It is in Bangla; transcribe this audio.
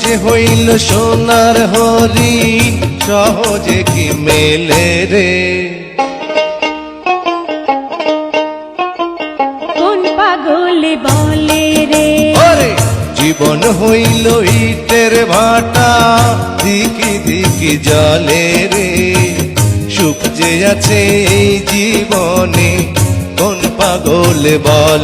যে হইল সোনার হরিণ সহজে কি মেলে রে। কোন পাগলে বলে রে জীবন হইল ইটের ভাটা দিকি দিকি জলে রে। সুখ যে আছে এই জীবনে কোন পাগলে বল।